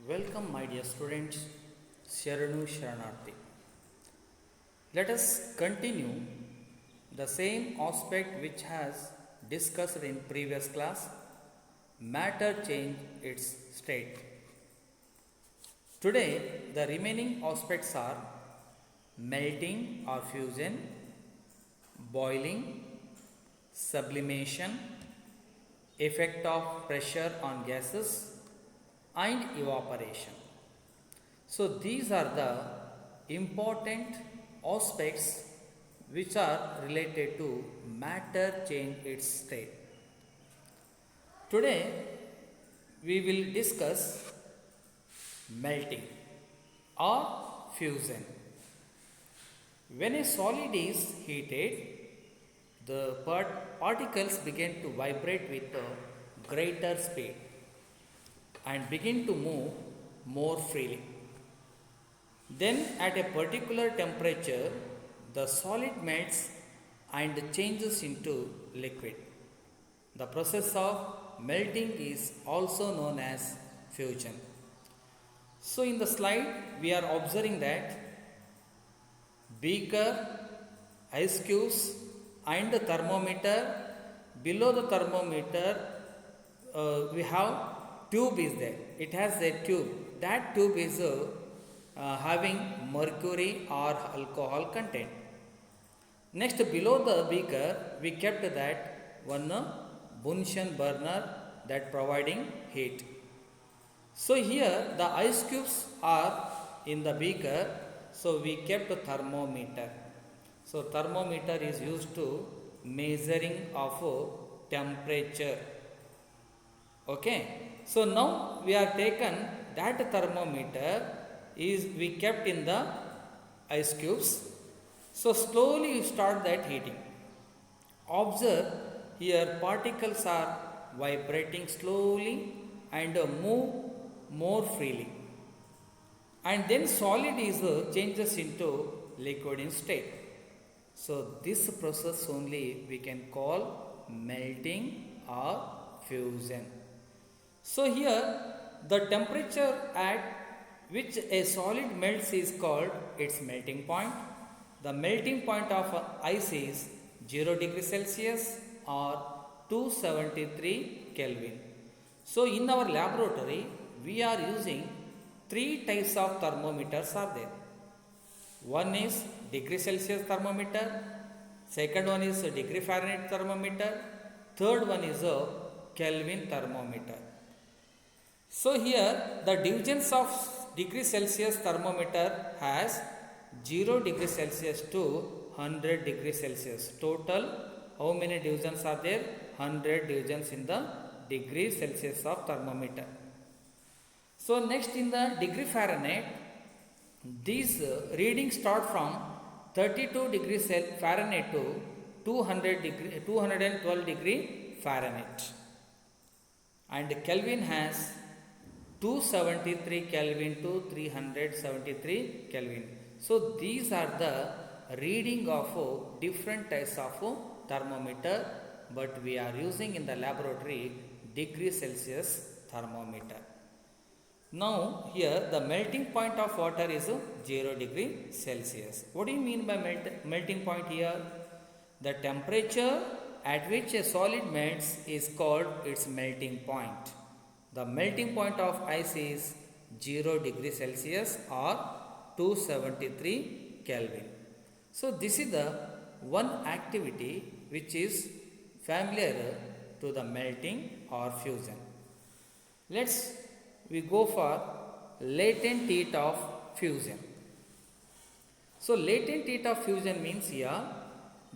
Welcome, my dear students. Sharanu Sharanarthi. Let us continue the same aspect which has discussed in previous class. Matter change its state. Today, the remaining aspects are melting or fusion, boiling, sublimation, effect of pressure on gases, and evaporation. So, these are the important aspects which are related to matter change its state. Today, we will discuss melting or fusion. When a solid is heated, the particles begin to vibrate with a greater speed and begin to move more freely. Then, at a particular temperature, the solid melts and changes into liquid. The process of melting is also known as fusion. So, in the slide, we are observing that beaker, ice cubes, and the thermometer. Below the thermometer, we have tube is there. It has a tube. That tube is having mercury or alcohol content. Next, below the beaker, we kept that one Bunsen burner that providing heat. So here the ice cubes are in the beaker. So we kept a thermometer. So thermometer is used to measuring of temperature. Okay. So now we are taken that thermometer is we kept in the ice cubes. So slowly you start that heating. Observe here particles are vibrating slowly and move more freely. And then solid is changes into liquid in state. So this process only we can call melting or fusion. So here the temperature at which a solid melts is called its melting point. The melting point of ice is 0 degree Celsius or 273 Kelvin. So in our laboratory we are using three types of thermometers are there. One is degree Celsius thermometer, second one is degree Fahrenheit thermometer, third one is a Kelvin thermometer. So here the divisions of degree Celsius thermometer has 0 degree Celsius to 100 degree Celsius. Total how many divisions are there? 100 divisions in the degree Celsius of thermometer. So next in the degree Fahrenheit, these readings start from 32 degrees Fahrenheit to 212 degree Fahrenheit. And Kelvin has 273 Kelvin to 373 Kelvin. So these are the reading of different types of thermometer, but we are using in the laboratory degree Celsius thermometer. Now here the melting point of water is 0 degree Celsius. What do you mean by melting point here? The temperature at which a solid melts is called its melting point. The melting point of ice is 0 degree Celsius or 273 Kelvin. So this is the one activity which is familiar to the melting or fusion. We go for latent heat of fusion. So latent heat of fusion means here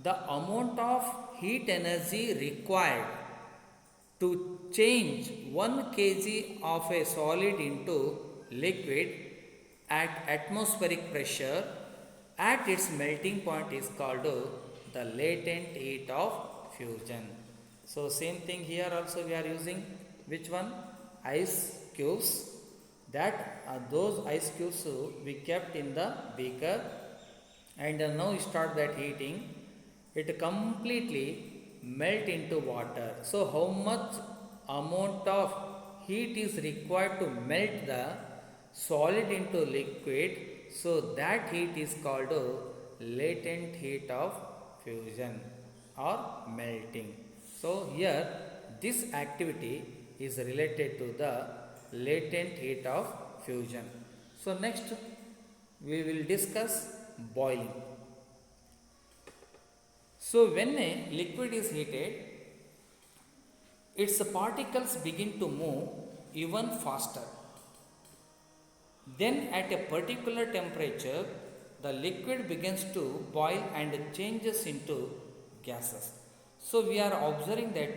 the amount of heat energy required to change 1 kg of a solid into liquid at atmospheric pressure at its melting point is called the latent heat of fusion. So same thing here also we are using which one? Ice cubes. Those ice cubes we kept in the beaker and now start that heating. It completely melt into water. So how much amount of heat is required to melt the solid into liquid, so that heat is called latent heat of fusion or melting. So here this activity is related to the latent heat of fusion. So next we will discuss boiling. So when a liquid is heated, its particles begin to move even faster. Then at a particular temperature, the liquid begins to boil and changes into gases. So we are observing that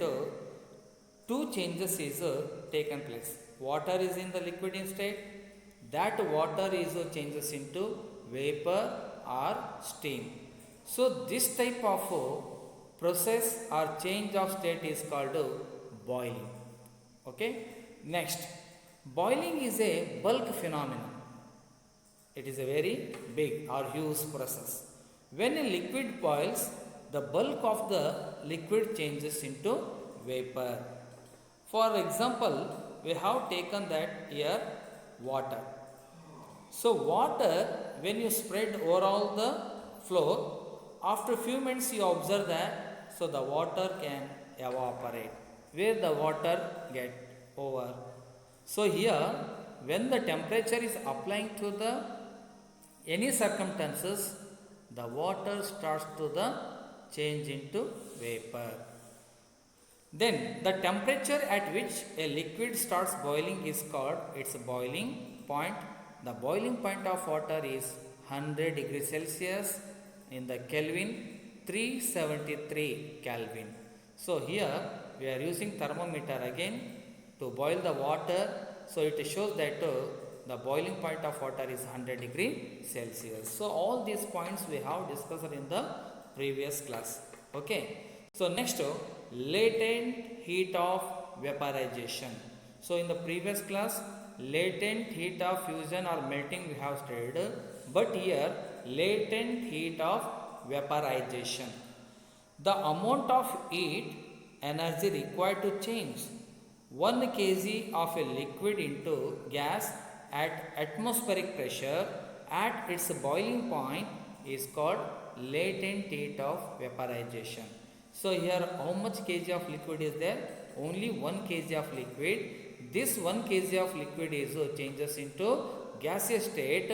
two changes is taken place. Water is in the liquid state. That water is changes into vapor or steam. So this type of process or change of state is called boiling. Okay. Next, boiling is a bulk phenomenon. It is a very big or huge process. When a liquid boils, the bulk of the liquid changes into vapor. For example, we have taken that here water. So water, when you spread over all the floor, after few minutes you observe that, so the water can evaporate. Where the water get over. So here, when the temperature is applying to the any circumstances, the water starts to the change into vapor. Then the temperature at which a liquid starts boiling is called its boiling point. The boiling point of water is 100 degrees Celsius in the Kelvin, 373 Kelvin. So here we are using thermometer again to boil the water. So it shows that the boiling point of water is 100 degrees Celsius. So all these points we have discussed in the previous class. Okay. So next, latent heat of vaporization. So in the previous class, latent heat of fusion or melting we have studied, but here latent heat of vaporization. The amount of heat energy required to change 1 kg of a liquid into gas at atmospheric pressure at its boiling point is called latent heat of vaporization. So here how much kg of liquid is there? Only 1 kg of liquid. This 1 kg of liquid is changes into gaseous state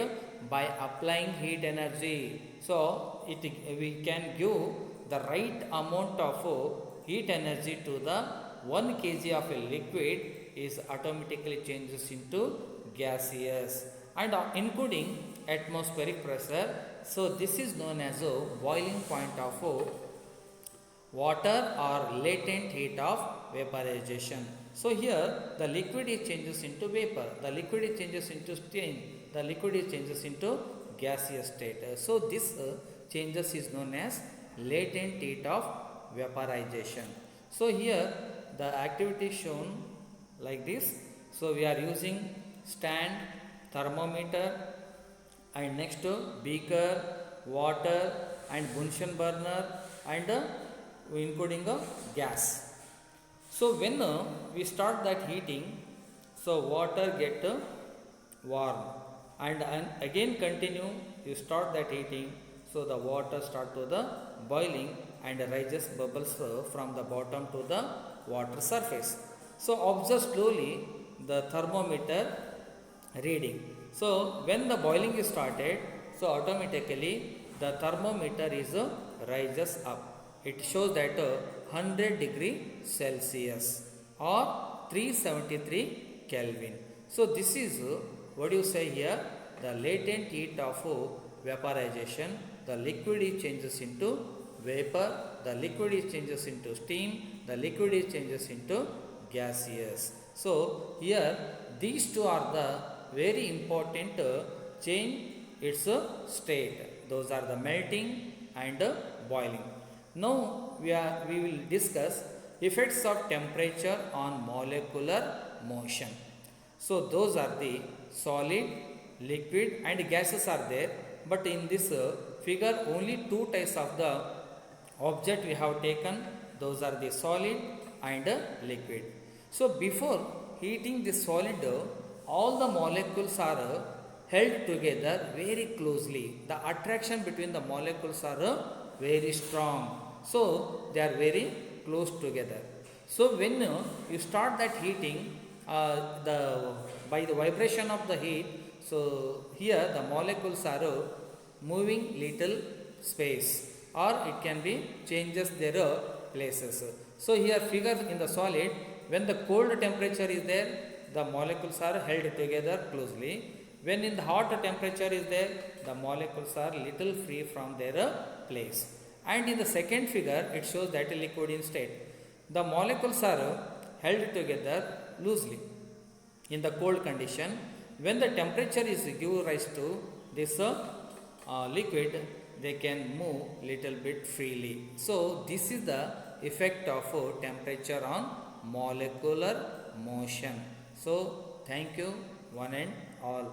by applying heat energy. So we can give the right amount of heat energy to the 1 kg of a liquid is automatically changes into gaseous and including atmospheric pressure. So this is known as a boiling point of water or latent heat of vaporization. So here the liquid is changes into vapor, the liquid is changes into steam, the liquid is changes into gaseous state. So this changes is known as latent heat of vaporization. So here the activity shown like this. So we are using stand, thermometer, and next beaker, water and Bunsen burner and including a gas. So when we start that heating, so water get warm and again continue, you start that heating, so the water start to the boiling and rises bubbles from the bottom to the water surface. So observe slowly the thermometer reading. So when the boiling is started, so automatically the thermometer is rises up. It shows that 100 degree Celsius or 373 Kelvin. So this is what you say here, the latent heat of vaporization. The liquid is changes into vapor, the liquid is changes into steam, the liquid is changes into gaseous. So here these two are the very important change its state. Those are the melting and boiling. Now we will discuss effects of temperature on molecular motion. So those are the solid, liquid and gases are there, but in this figure only two types of the object we have taken. Those are the solid and liquid. So before heating the solid, all the molecules are held together very closely. The attraction between the molecules are very strong. So they are very close together. So when you start that heating, the by the vibration of the heat, so here the molecules are moving little space, or it can be changes their places. So here figure in the solid, when the cold temperature is there, the molecules are held together closely. When in the hot temperature is there, the molecules are little free from their place. And in the second figure, it shows that a liquid in state, the molecules are held together loosely in the cold condition. When the temperature is give rise to this liquid, they can move little bit freely. So this is the effect of temperature on molecular motion. So thank you one and all.